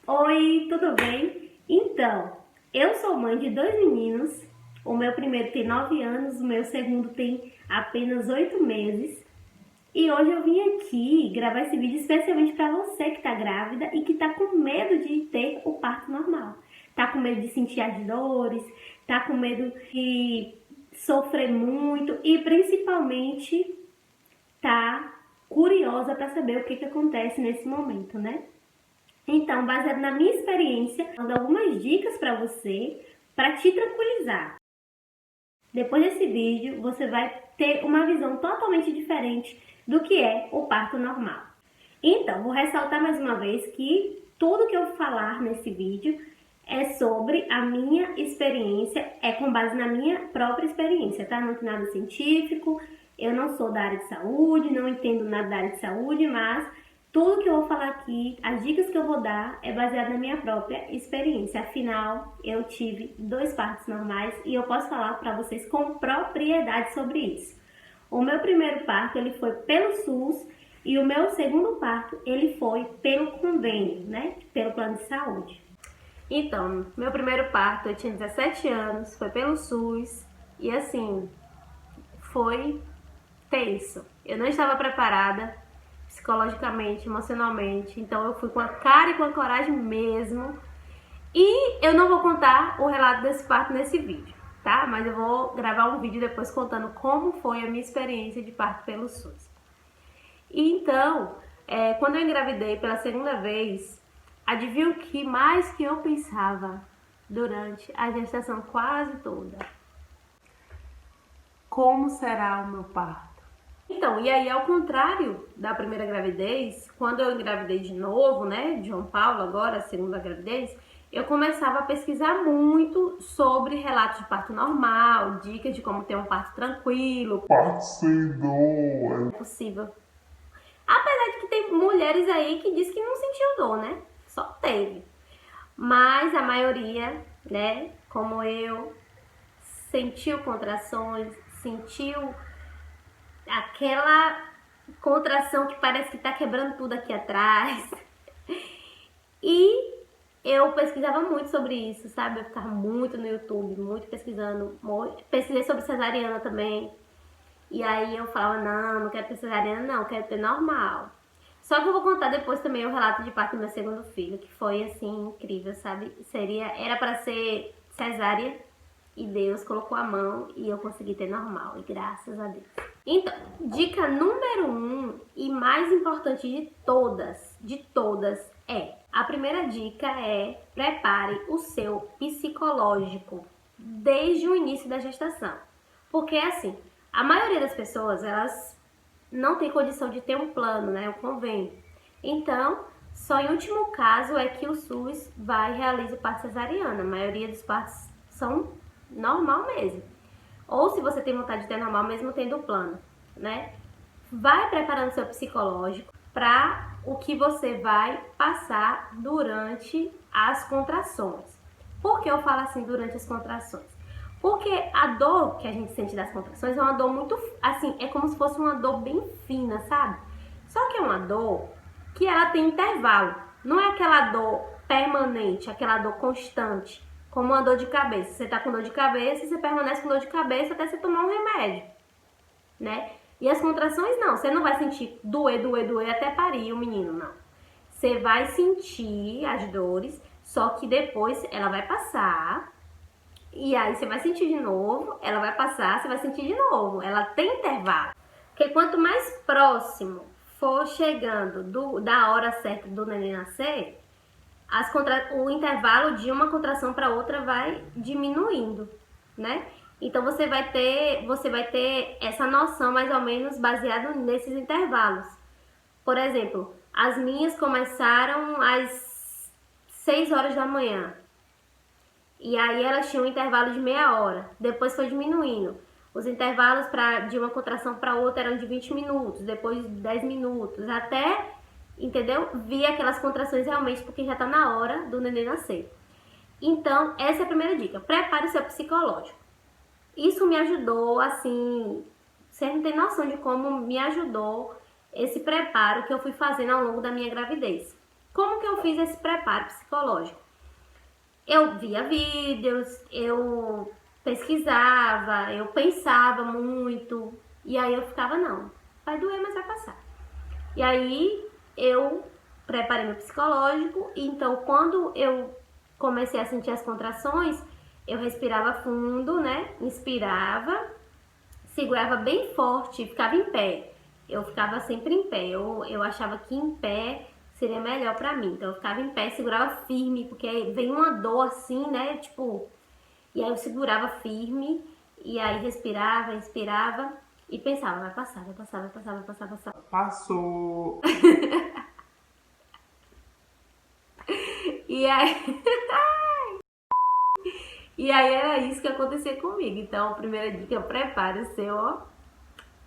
Oi, tudo bem? Então, eu sou mãe de dois meninos. O meu primeiro tem 9 anos, o meu segundo tem apenas 8 meses. E hoje eu vim aqui gravar esse vídeo especialmente para você que está grávida e que está com medo de ter o parto normal. Tá com medo de sentir as dores, tá com medo de sofrer muito e principalmente tá curiosa para saber o que acontece nesse momento, né? Então, baseado na minha experiência, vou dar algumas dicas para você, para te tranquilizar. Depois desse vídeo, você vai ter uma visão totalmente diferente do que é o parto normal. Então, vou ressaltar mais uma vez que tudo que eu falar nesse vídeo é sobre a minha experiência, é com base na minha própria experiência, tá? Não tem nada científico, eu não sou da área de saúde, não entendo nada da área de saúde, mas tudo que eu vou falar aqui, as dicas que eu vou dar é baseada na minha própria experiência. Afinal, eu tive 2 partos normais e eu posso falar para vocês com propriedade sobre isso. O meu primeiro parto ele foi pelo SUS e o meu segundo parto ele foi pelo convênio, né? Pelo plano de saúde. Então, meu primeiro parto eu tinha 17 anos, foi pelo SUS e assim, foi tenso. Eu não estava preparada psicologicamente, emocionalmente, então eu fui com a cara e com a coragem mesmo. E eu não vou contar o relato desse parto nesse vídeo, tá? Mas eu vou gravar um vídeo depois contando como foi a minha experiência de parto pelo SUS. E então, quando eu engravidei pela segunda vez, adivinha o que mais que eu pensava durante a gestação quase toda? Como será o meu parto? Então, e aí ao contrário da primeira gravidez, quando eu engravidei de novo, né, de João Paulo agora, a segunda gravidez, eu começava a pesquisar muito sobre relatos de parto normal, dicas de como ter um parto tranquilo, Parto sem dor. é possível. Apesar de que tem mulheres aí que diz que não sentiu dor, né? Só teve. Mas a maioria, né, como eu, sentiu contrações, sentiu aquela contração que parece que tá quebrando tudo aqui atrás. E eu pesquisava muito sobre isso, sabe? Eu ficava muito no YouTube, muito pesquisando. Pesquisei sobre cesariana também. E aí eu falava, não quero ter cesariana não, quero ter normal. Só que eu vou contar depois também o relato de parto do meu segundo filho, que foi assim, incrível, sabe? Era para ser cesárea e Deus colocou a mão e eu consegui ter normal, e graças a Deus. Então, dica número 1 e mais importante de todas é, a primeira dica é prepare o seu psicológico desde o início da gestação. Porque assim, a maioria das pessoas, elas não tem condição de ter um plano, né, um convênio. Então, só em último caso é que o SUS vai e realiza o parto cesariana. A maioria dos partos são normal mesmo. Ou se você tem vontade de ter normal, mesmo tendo plano, né? Vai preparando seu psicológico para o que você vai passar durante as contrações. Por que eu falo assim durante as contrações? Porque a dor que a gente sente das contrações é uma dor muito, assim, é como se fosse uma dor bem fina, sabe? Só que é uma dor que ela tem intervalo. Não é aquela dor permanente, aquela dor constante, como uma dor de cabeça. Você tá com dor de cabeça, você permanece com dor de cabeça até você tomar um remédio, né? E as contrações não, você não vai sentir doer até parir o menino, não. Você vai sentir as dores, só que depois ela vai passar. E aí você vai sentir de novo, ela vai passar, você vai sentir de novo. Ela tem intervalo. Porque quanto mais próximo for chegando da hora certa do neném nascer, o intervalo de uma contração para outra vai diminuindo, né? Então você vai ter essa noção mais ou menos baseado nesses intervalos. Por exemplo, as minhas começaram às 6 horas da manhã. E aí elas tinham um intervalo de meia hora. Depois foi diminuindo. Os intervalos de uma contração para outra eram de 20 minutos, depois de 10 minutos, até, entendeu? Vi aquelas contrações realmente porque já tá na hora do neném nascer. Então, essa é a primeira dica. Prepare o seu psicológico. Isso me ajudou, assim, você não tem noção de como me ajudou esse preparo que eu fui fazendo ao longo da minha gravidez. Como que eu fiz esse preparo psicológico? Eu via vídeos, eu pesquisava, eu pensava muito, e aí eu ficava, não, vai doer, mas vai passar. E aí eu preparei meu psicológico, e então quando eu comecei a sentir as contrações, eu respirava fundo, né? Inspirava, segurava bem forte, ficava em pé. Eu ficava sempre em pé. Eu achava que em pé seria melhor pra mim. Então eu ficava em pé, segurava firme, porque aí vem uma dor assim, né? Tipo, e aí eu segurava firme, e aí respirava, inspirava e pensava, vai passar, vai passar, vai passar, vai passar, vai passar. Passou. E aí, e aí era isso que acontecia comigo. Então, a primeira dica, prepare o seu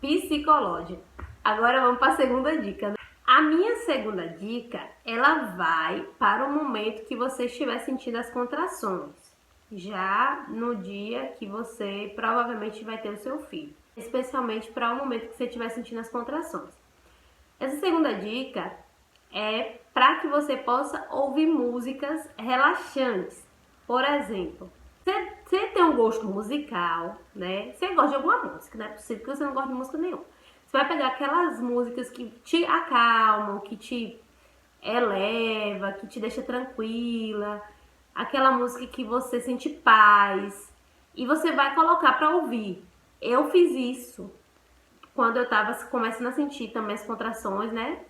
psicológico. Agora vamos para a segunda dica, né? A minha segunda dica, ela vai para o momento que você estiver sentindo as contrações. Já no dia que você provavelmente vai ter o seu filho. Especialmente para o momento que você estiver sentindo as contrações. Essa segunda dica é para que você possa ouvir músicas relaxantes. Por exemplo, você tem um gosto musical, né? Você gosta de alguma música, não é possível que você não goste de música nenhuma. Você vai pegar aquelas músicas que te acalmam, que te eleva, que te deixa tranquila, aquela música que você sente paz, e você vai colocar para ouvir. Eu fiz isso quando eu tava começando a sentir também as contrações, né?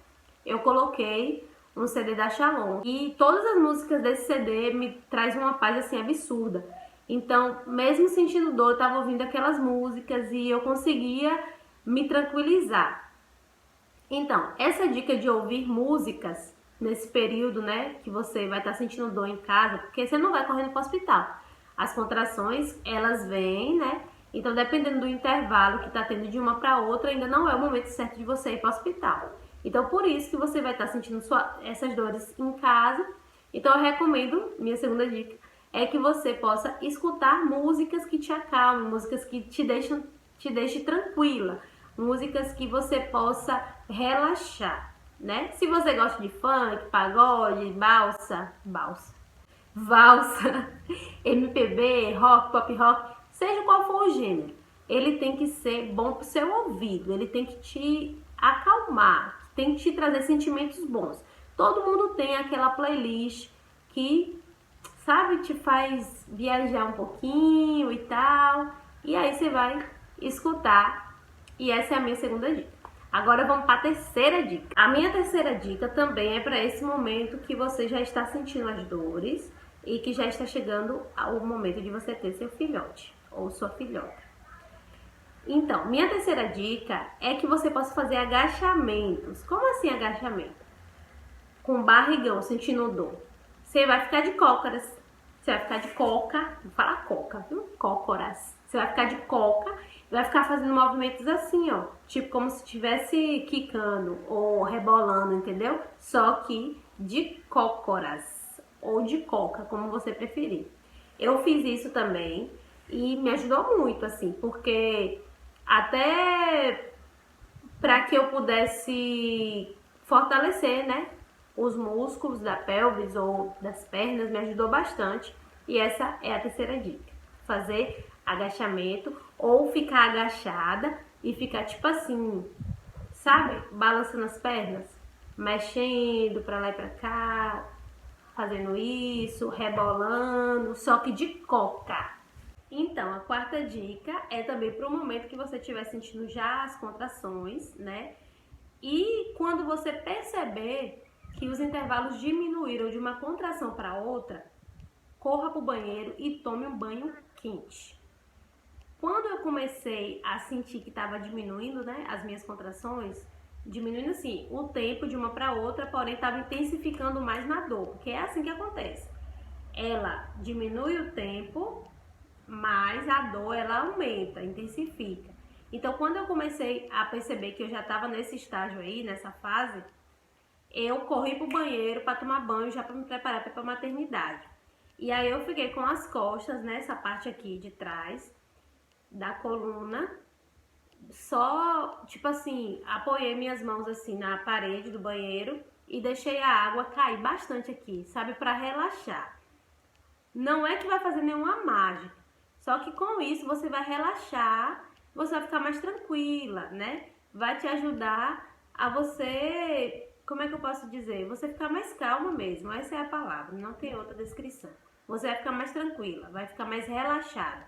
Eu coloquei um CD da Shalom. E todas as músicas desse CD me traz uma paz assim absurda. Então, mesmo sentindo dor, eu tava ouvindo aquelas músicas e eu conseguia me tranquilizar. Então, essa dica de ouvir músicas nesse período, né, que você vai estar sentindo dor em casa, porque você não vai correndo para o hospital. As contrações, elas vêm, né? Então, dependendo do intervalo que está tendo de uma para outra, ainda não é o momento certo de você ir para o hospital. Então, por isso que você vai estar sentindo essas dores em casa. Então, eu recomendo, minha segunda dica, é que você possa escutar músicas que te acalmem, músicas que te deixem tranquila, músicas que você possa relaxar, né? Se você gosta de funk, pagode, valsa, MPB, rock, pop rock, seja qual for o gênero, ele tem que ser bom pro seu ouvido, ele tem que te acalmar, tem que te trazer sentimentos bons. Todo mundo tem aquela playlist que, sabe, te faz viajar um pouquinho e tal, e aí você vai escutar. E essa é a minha segunda dica. Agora vamos para a terceira dica. A minha terceira dica também é para esse momento que você já está sentindo as dores e que já está chegando o momento de você ter seu filhote ou sua filhota. Então, minha terceira dica é que você possa fazer agachamentos. Como assim agachamento? Com barrigão, sentindo dor. Você vai ficar de cócoras. Você vai ficar de coca. Vou falar coca, viu? Cócoras. Você vai ficar de coca e vai ficar fazendo movimentos assim, ó. Tipo como se estivesse quicando ou rebolando, entendeu? Só que de cócoras ou de coca, como você preferir. Eu fiz isso também e me ajudou muito, assim, porque até para que eu pudesse fortalecer, né, os músculos da pelvis ou das pernas, me ajudou bastante. E essa é a terceira dica: fazer agachamento ou ficar agachada e ficar tipo assim, sabe, balançando as pernas, mexendo para lá e para cá, fazendo isso, rebolando, só que de coca. Então, a quarta dica é também para o momento que você estiver sentindo já as contrações, né? E quando você perceber que os intervalos diminuíram de uma contração para outra, corra para o banheiro e tome um banho quente. Quando eu comecei a sentir que estava diminuindo, né, as minhas contrações, diminuindo assim o tempo de uma para outra, porém estava intensificando mais na dor, porque é assim que acontece. Ela diminui o tempo, mas a dor ela aumenta, intensifica. Então, quando eu comecei a perceber que eu já estava nesse estágio aí, nessa fase, eu corri pro banheiro para tomar banho já para me preparar para a maternidade. E aí eu fiquei com as costas nessa parte aqui de trás da coluna, só tipo assim, apoiei minhas mãos assim na parede do banheiro e deixei a água cair bastante aqui, sabe, para relaxar. Não é que vai fazer nenhuma mágica, só que com isso você vai relaxar, você vai ficar mais tranquila, né? Vai te ajudar a você, como é que eu posso dizer? Você ficar mais calma mesmo, essa é a palavra, não tem outra descrição. Você vai ficar mais tranquila, vai ficar mais relaxada.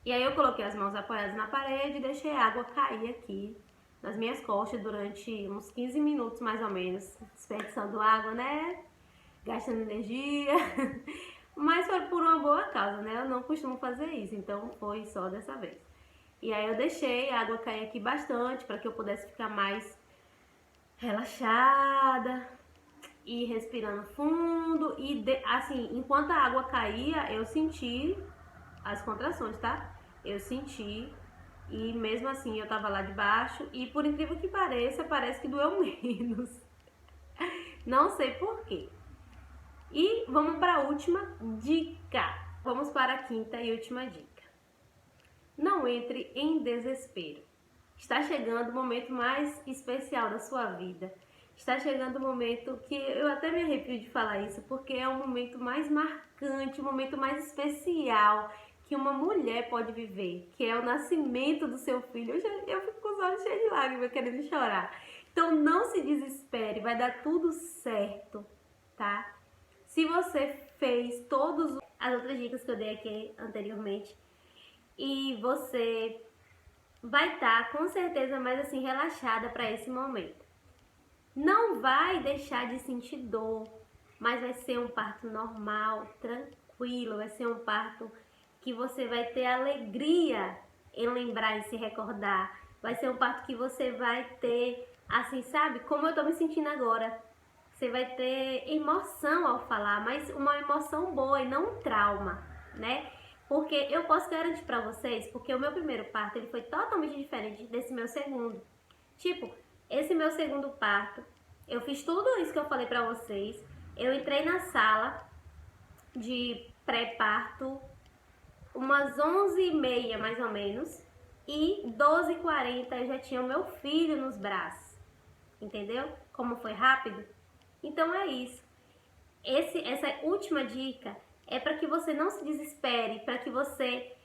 E aí eu coloquei as mãos apoiadas na parede e deixei a água cair aqui nas minhas costas durante uns 15 minutos mais ou menos, desperdiçando água, né? Gastando energia. Mas foi por uma boa causa, né? Eu não costumo fazer isso, então foi só dessa vez. E aí eu deixei a água cair aqui bastante para que eu pudesse ficar mais relaxada e respirando fundo. E assim, enquanto a água caía, eu senti as contrações, tá? Eu senti, e mesmo assim eu tava lá debaixo, e por incrível que pareça, parece que doeu menos. Não sei porquê. E vamos para a última dica. Vamos para a quinta e última dica. Não entre em desespero. Está chegando o momento mais especial da sua vida. Está chegando o momento que eu até me arrepio de falar isso, porque é o momento mais marcante, o momento mais especial que uma mulher pode viver, que é o nascimento do seu filho. Eu fico com os olhos cheios de lágrimas, querendo chorar. Então não se desespere, vai dar tudo certo, tá? Se você fez todas as outras dicas que eu dei aqui anteriormente e você vai estar com certeza mais assim relaxada para esse momento. Não vai deixar de sentir dor, mas vai ser um parto normal, tranquilo, vai ser um parto que você vai ter alegria em lembrar e se recordar. Vai ser um parto que você vai ter, assim, sabe, como eu tô me sentindo agora. Você vai ter emoção ao falar, mas uma emoção boa e não um trauma, né? Porque eu posso garantir pra vocês, porque o meu primeiro parto ele foi totalmente diferente desse meu segundo. Tipo, esse meu segundo parto, eu fiz tudo isso que eu falei pra vocês. Eu entrei na sala de pré-parto umas 11h30 mais ou menos, e 12h40 eu já tinha o meu filho nos braços. Entendeu? Como foi rápido? Então é isso. Essa última dica é para que você não se desespere, para que você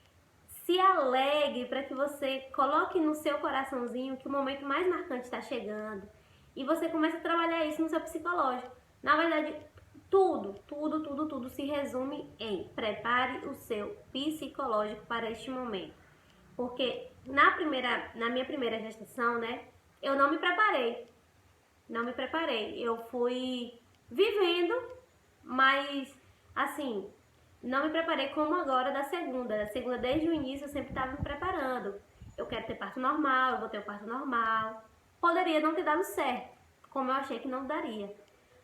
se alegre, para que você coloque no seu coraçãozinho que o momento mais marcante está chegando e você comece a trabalhar isso no seu psicológico. Na verdade, tudo se resume em prepare o seu psicológico para este momento. Porque na minha primeira gestação, né, eu não me preparei. Eu fui vivendo, mas assim, não me preparei como agora da segunda. Da segunda, desde o início, eu sempre estava me preparando. Eu quero ter parto normal, eu vou ter o parto normal. Poderia não ter dado certo, como eu achei que não daria.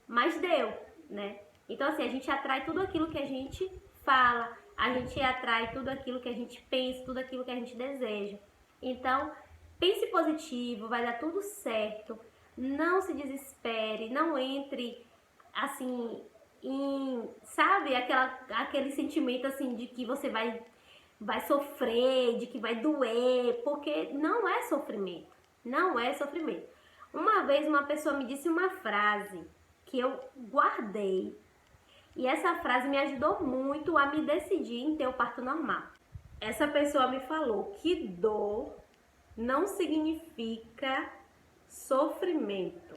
Mas deu, né? Então assim, a gente atrai tudo aquilo que a gente fala, a gente atrai tudo aquilo que a gente pensa, tudo aquilo que a gente deseja. Então, pense positivo, vai dar tudo certo. Não se desespere, não entre assim sabe, aquele sentimento assim de que você vai sofrer, de que vai doer, porque não é sofrimento, não é sofrimento. Uma vez uma pessoa me disse uma frase que eu guardei e essa frase me ajudou muito a me decidir em ter o parto normal. Essa pessoa me falou que dor não significa sofrimento.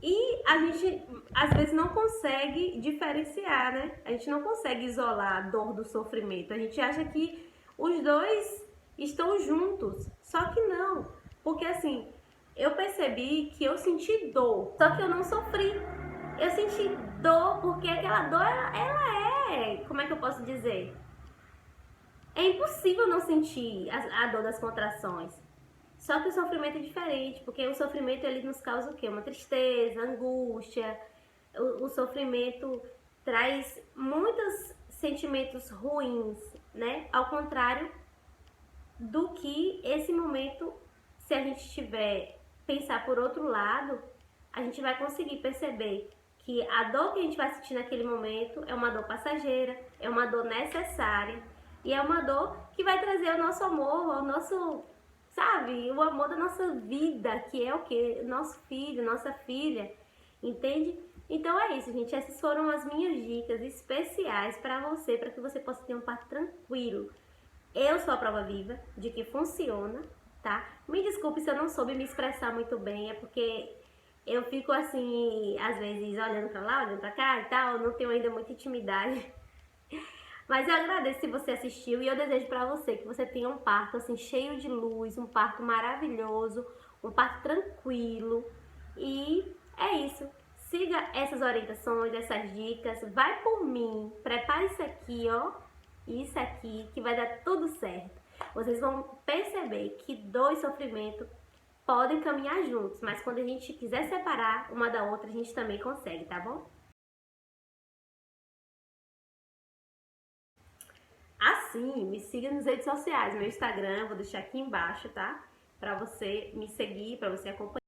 E a gente às vezes não consegue diferenciar, né? A gente não consegue isolar a dor do sofrimento. A gente acha que os dois estão juntos, só que não. Porque assim, eu percebi que eu senti dor, só que eu não sofri. Eu senti dor porque aquela dor, ela é, como é que eu posso dizer? É impossível não sentir a dor das contrações. Só que o sofrimento é diferente, porque o sofrimento ele nos causa o quê? Uma tristeza, angústia. O sofrimento traz muitos sentimentos ruins, né? Ao contrário do que esse momento, se a gente tiver pensar por outro lado, a gente vai conseguir perceber que a dor que a gente vai sentir naquele momento é uma dor passageira, é uma dor necessária e é uma dor que vai trazer o nosso amor, o nosso sabe? O amor da nossa vida, que é o quê? Nosso filho, nossa filha, entende? Então é isso, gente. Essas foram as minhas dicas especiais para você, para que você possa ter um parto tranquilo. Eu sou a prova viva de que funciona, tá? Me desculpe se eu não soube me expressar muito bem, é porque eu fico assim, às vezes, olhando pra lá, olhando pra cá e tal, não tenho ainda muita intimidade. Mas eu agradeço se você assistiu e eu desejo pra você que você tenha um parto assim cheio de luz, um parto maravilhoso, um parto tranquilo. E é isso. Siga essas orientações, essas dicas, vai por mim, prepare isso aqui, ó, isso aqui, que vai dar tudo certo. Vocês vão perceber que dor e sofrimento podem caminhar juntos, mas quando a gente quiser separar uma da outra, a gente também consegue, tá bom? Assim, me siga nas redes sociais, meu Instagram, vou deixar aqui embaixo, tá? Pra você me seguir, pra você acompanhar.